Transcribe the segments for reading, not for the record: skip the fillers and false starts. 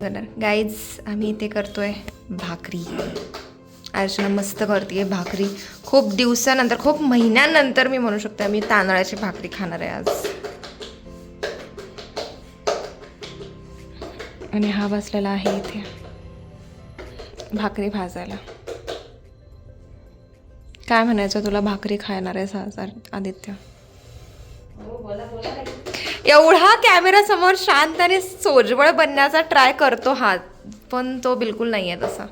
Guys आम्ही इथे करतोय भाकरी. अर्चना मस्त करते भाकरी. खूप दिवसानंतर, खूप महिन्यानंतर मी म्हणू शकते आम्ही तांदळाची भाकरी खाणार आहे आज. आणि हा बसलेला आहे इथे भाकरी भाजायला. काय म्हणायचं तुला, भाकरी खाणार आहे आदित्य? एवढा कॅमेरा समोर शांत आणि सोजवळ बनण्याचा ट्राय करतो हा, पण तो बिलकुल नाही आहे तसा.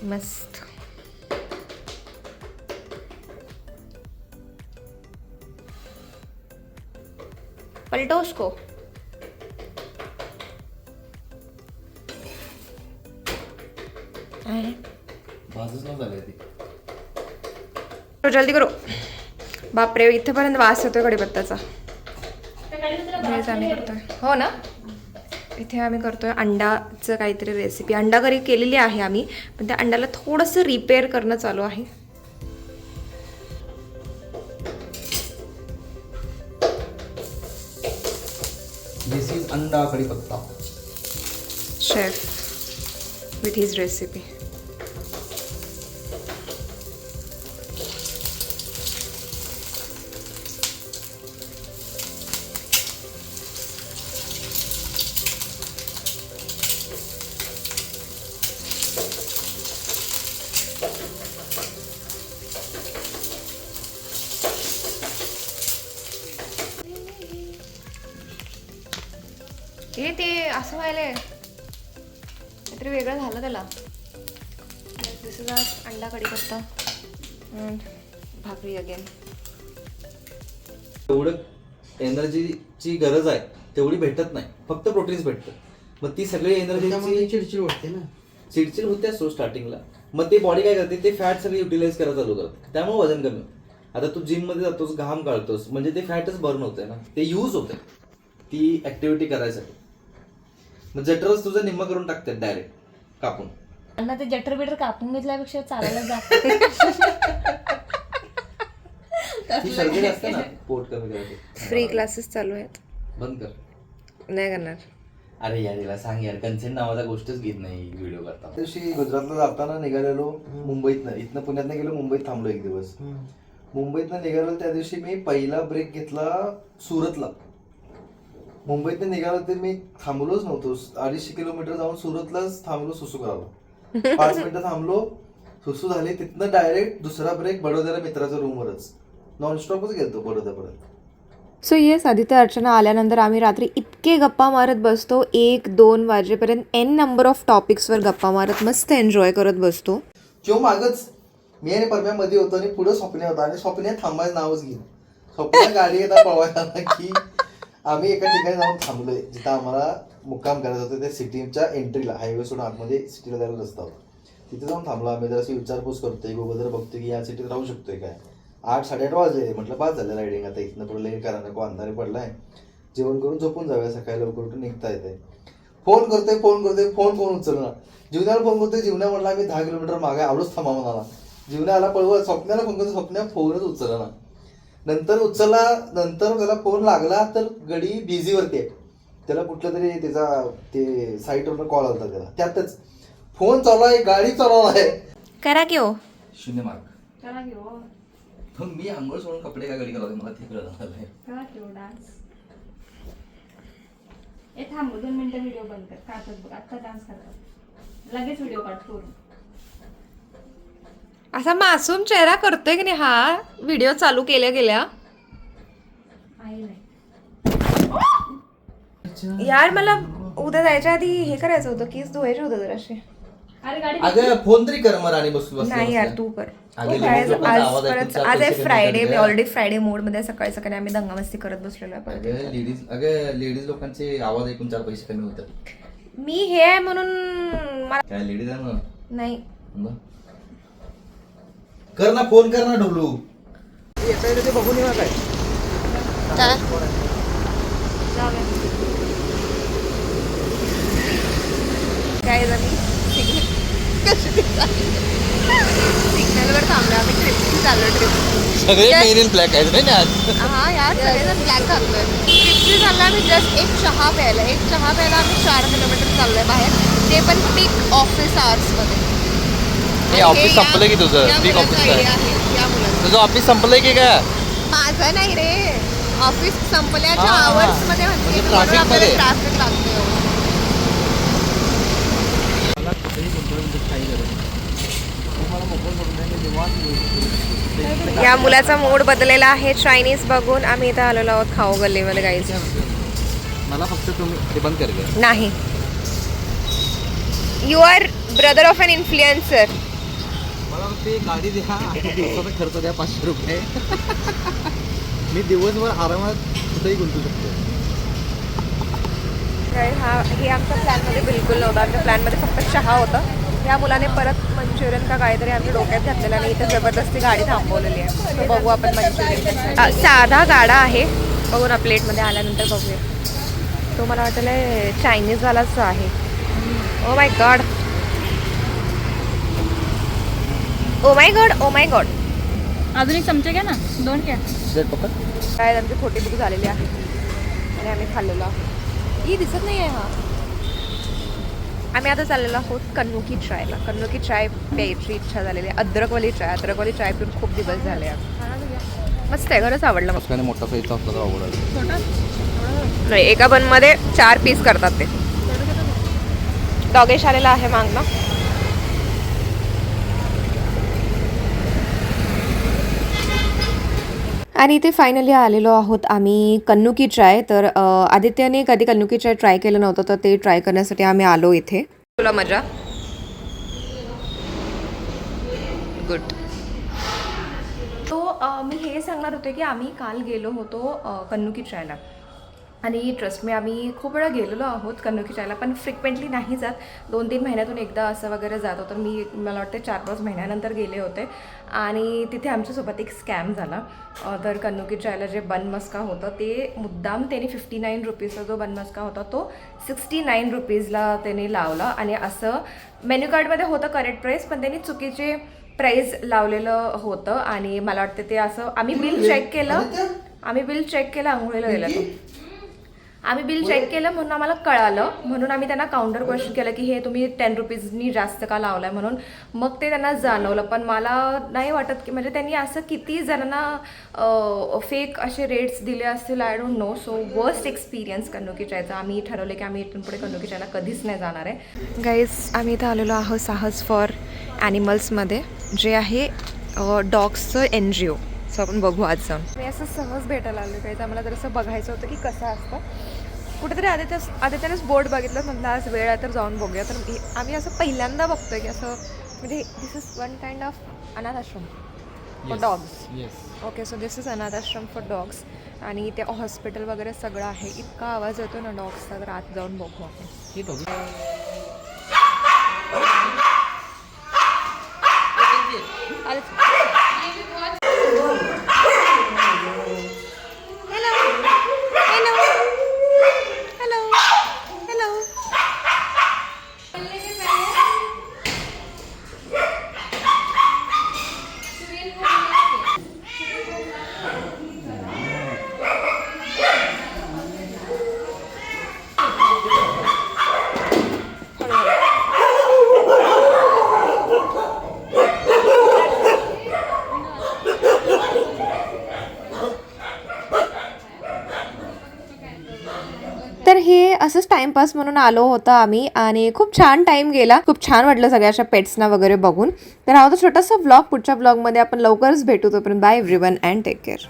मस्त. पलटो उसको. जल्दी करो. बापरे, इथेपर्यंत वास येतोय कढीपत्त्याचा. आम्ही करतोय हो ना. इथे आम्ही करतोय अंडाचं काहीतरी रेसिपी. अंडा करी केलेली आहे आम्ही, पण त्या अंड्याला थोडंसं रिपेअर करणं चालू आहे. दिस इज अंडा कढीपत्ता. Chef with his recipe. हे ते असं व्हायलंय, काहीतरी वेगळं झालं त्याला. दिस इज अंडा कढीपत्ता अँड भाकरी अगेन. एवढं एनर्जीची गरज आहे तेवढी भेटत नाही, फक्त प्रोटीन्स भेटतं. मग ती सगळी एनर्जी चिडचिड होते ना. चिडचिड होते असतो स्टार्टिंगला. मग ते बॉडी काय करते, ते फॅट सगळी युटिलाइज करायला चालू करते, त्यामुळे वजन कमी. आता तू जिम मध्ये जातोस, घाम काढतोस, म्हणजे ते फॅटच बर्न होते ना, ते यूज होते ती ऍक्टिव्हिटी करायसाठी. मग जठरच तुझं निम्म करून टाकतात डायरेक्ट कापून. आणि ते जटर बिटर कापून घेतल्यापेक्षा चालायला जात. ती सर्जरी असते ना पोट कमी करायची. फ्री क्लासेस चालू आहेत. बंद कर. नाही करणार. अरे यार तिला सांग यार, कन्सेंट नावाचा गोष्टच घेत नाही व्हिडिओ करता. दिवशी गुजरातला जाताना निघालेलो मुंबईतनं. इथनं पुण्यातनं गेलो, मुंबईत थांबलो एक दिवस. मुंबईतनं निघालो त्या दिवशी मी पहिला ब्रेक घेतला सुरतला. मुंबईतनं निघालो ते मी थांबलोच नव्हतो. 250 किलोमीटर जाऊन सुरतलाच थांबलो सुसू करायला. 5 मिनिटं थांबलो, सुसू झाली. तिथनं डायरेक्ट दुसरा ब्रेक बडोद्याला मित्राच्या रूमवरच. नॉनस्टॉपच गेलतो बडोद्यापर्यंत. सो येस, आदित्य अर्चना आल्यानंतर आम्ही रात्री इतके गप्पा मारत बसतो, 1-2 वाजेपर्यंत एन नंबर ऑफ टॉपिक्सवर गप्पा मारत मस्त एन्जॉय करत बसतो. जो मागच मी आणि परम्या मध्ये होतो आणि पुढे स्वप्न्या होता आणि स्वप्न्या थांबायचं नावच घेईन. स्वप्न्या गाडी येता पळवायला की आम्ही एका ठिकाणी जाऊन थांबलोय जिथं आम्हाला मुक्काम करायचं होतं. त्या सिटीच्या एंट्रीला, हायवे सोडून आतमध्ये सिटीला जायला रस्ता होता. तिथे जाऊन थांबलो आम्ही. जर अशी विचारपूस करतोय, गुगलवर बघतोय की या सिटीत राहू शकतोय काय. 8-8:30 वाजले. म्हटलं बाद झालं रायडिंग, आता इथनं पुढे लेट करा नको, अंधारे पडलाय, जेवण करून झोपून जाऊया, सकाळी लवकर उठून निघता येते. फोन करतोय, फोन कोण उचलणार. जीवनाला फोन करतोय. जीवना म्हटलं आम्ही 10 किलोमीटर मागे आवडच थांबा म्हणाला. जीवनाला पळवत स्वप्नाला फोन करतो, स्वप्ना फोनच उचलला ना. नंतर त्याला फोन लागला तर गडी बिझीवरती आहे. त्याला कुठलं तरी त्याचा ते साईटवरनं कॉल आला त्याला. त्यातच फोन चालू आहे, गाडी चालवला आहे. करा की हो. 0 मार्क. मग मी आंघोळ सोडून कपडे काय गडी करावं, मला ते कळलं डान्स. ए थांब 2 मिनिटं व्हिडिओ बंद कर. काढतात बघ, आता डान्स करतात, लगेच व्हिडिओ काढ करून. असा मासूम चेहरा करतोय की नाही हा व्हिडिओ चालू केल्या. आई नाही यार, मला उद्या जायच्या आधी हे करायचं होतं, केस धुवायचे होते जराशे. अरे गाडी अगं फोन तरी कर मग आणि बसू. नाही यार, तू कर. अगं, आज लोकांचा आवाज ऐकून परत चार आज आहे पैसे फ्रायडे. कमी मी करते. ऑलरेडी फ्रायडे मोड मध्ये सकाळी आम्ही दंगामस्ती करत बसलेलो आहे परत. लेडीज लोकांचे आवाज ऐकून 4 पैसे कमी होतात. मी हे आहे म्हणून मला काय लेडीज आहे ना. नाही. कर ना फोन, कर ना ढोलू. येता येतं ते बघून येवा काय काय झाली सिग्नलवर थांबलो आम्ही ट्रिपची चाललो ट्रिप सगळे मेन इन ब्लॅक आहेत ना आज. हा यार सगळेजण ब्लॅक घालतोय ट्रिपची चाललो आम्ही जस्ट एक चहा प्यायला आम्ही 4 किलोमीटर चाललोय बाहेर ते पण पीक ऑफिस आवर्समध्ये. हे ऑफिस संपलं की तुझं पीक ऑफिस आहे आहे या मुलाचं. तुझं ऑफिस संपलंय की काय माझं नाही रे ऑफिस संपल्याच्या हा, आवर्स मध्ये म्हणजे म्हणते traffic आपल्याला मध्ये. ट्रॅफिक लागतोय. मला कुठेही गुंतवणूक काही गरज नाही मला मोकळं करून द्या मी निवांत या मुलाचा मूड बदललेला आहे चायनीज बघून आम्ही इथं आलेलो आहोत खाऊ गल्लीमध्ये गाईचं. मला फक्त तुम्ही ते बंद कर गं. नाही you are brother of an influencer. मला ते गाडी द्या आणि दिवसाचा खर्च द्या 500 रुपये मी दिवसभर आरामात कुठेही गुंतू शकतो. हे आमच्या प्लॅनमध्ये बिलकुल नव्हतं. आमच्या प्लॅनमध्ये फक्त चहा होता. या मुलाने परत मंचुरियन का काहीतरी आमच्या डोक्यात घातलेलं आणि इथे जबरदस्ती गाडी थांबवलेली आहे. तो बघू आपण मंचुरियन साधा गाडा आहे बघू ना प्लेटमध्ये आल्यानंतर बघूया. तो मला वाटलं चायनीजवालाच आहे. Oh my God oh my God oh my God. अजून एक चमचे घ्या ना 2 घ्या. काय त्यांची फोटी बुक झालेली आहे आणि आम्ही खाल्लेलो आहोत. ही दिसत नाही आहे हा. आम्ही आता चाललेलो आहोत कन्नुकी चायला. कन्नुकी चाय प्यायची इच्छा झालेली आहे. अद्रकवाली चाय पिऊन खूप दिवस झाले. मस्त आहे खरंच आवडलं मला. मस्काने मोठा साईजचा असला तर आवडेल. नाही एका बनमध्ये 4 पीस करतात ते. डॉगेश आलेला आहे मागणं. आणि इथे फायनली आलेलो आहोत आम्ही कन्नुकी चाय. तर आदित्याने कधी कन्नुकी चाय ट्राय केलं नव्हतं तर ते ट्राय करण्यासाठी आम्ही आलो इथे. तुला मजा गुड. तो मी हे सांगणार होते की आम्ही काल गेलो होतो कन्नुकी चायला आणि ट्रस्ट मी आम्ही खूप वेळा गेलेलो आहोत कन्नुकी चायला पण फ्रिक्वेंटली नाही जात. 2-3 महिन्यातून एकदा असं वगैरे जात होतं. मला वाटते 4-5 महिन्यानंतर गेले होते आणि तिथे आमच्यासोबत एक स्कॅम झाला. तर कन्नुकी चायला जे बन मस्का होतं ते मुद्दाम त्याने 59 रुपीजचा जो बन मस्का होता तो 69 रुपीजला त्याने लावला आणि असं मेन्यू कार्डमध्ये होतं करेक्ट प्राईस पण त्यांनी चुकीचे प्राईस लावलेलं होतं आणि मला वाटतं ते असं आम्ही बिल चेक केलं आंघोळीला गेलं तो. आम्ही बिल चेक केलं म्हणून आम्हाला कळालं म्हणून आम्ही त्यांना काउंटर क्वेश्चन केलं की हे तुम्ही 10 रुपीजनी जास्त का लावलाय म्हणून. मग ते त्यांना जाणवलं पण मला नाही वाटत की म्हणजे त्यांनी असं किती जणांना फेक असे रेट्स दिले असतील I don't know. So worst experience कन्नुकी चायचा. आम्ही ठरवलं की आम्ही इथून पुढे कन्नुकी चायला कधीच नाही जाणार आहे. गाईज आम्ही इथं आलेलो आहोत साहस फॉर ॲनिमल्समध्ये जे आहे डॉग्सचं NGO. सो आपण बघू आज जाऊन. मी असं सहज भेटायला आलो काही आम्हाला जर असं बघायचं होतं की कसं असतं. कुठेतरी आदित्यानेच बोर्ड बघितलं म्हटलं आज वेळ आहे तर जाऊन बघूया. तर आम्ही असं पहिल्यांदा बघतोय की असं म्हणजे this is one kind of अनाथ आश्रम for dogs. Okay so this is अनाथ आश्रम फॉर डॉग्स आणि ते हॉस्पिटल वगैरे सगळं आहे. इतका आवाज येतो ना डॉग्सचा तर आत जाऊन बघू आपण. तर हे असंच टाइमपास म्हणून आलो होतं आम्ही आणि खूप छान टाइम गेला. खूप छान वाटलं सगळ्याच्या पेट्सना वगैरे बघून. तर हा होता छोटासा व्लॉग. पुढच्या व्लॉगमध्ये आपण लवकरच भेटू. तोपर्यंत bye everyone and take care.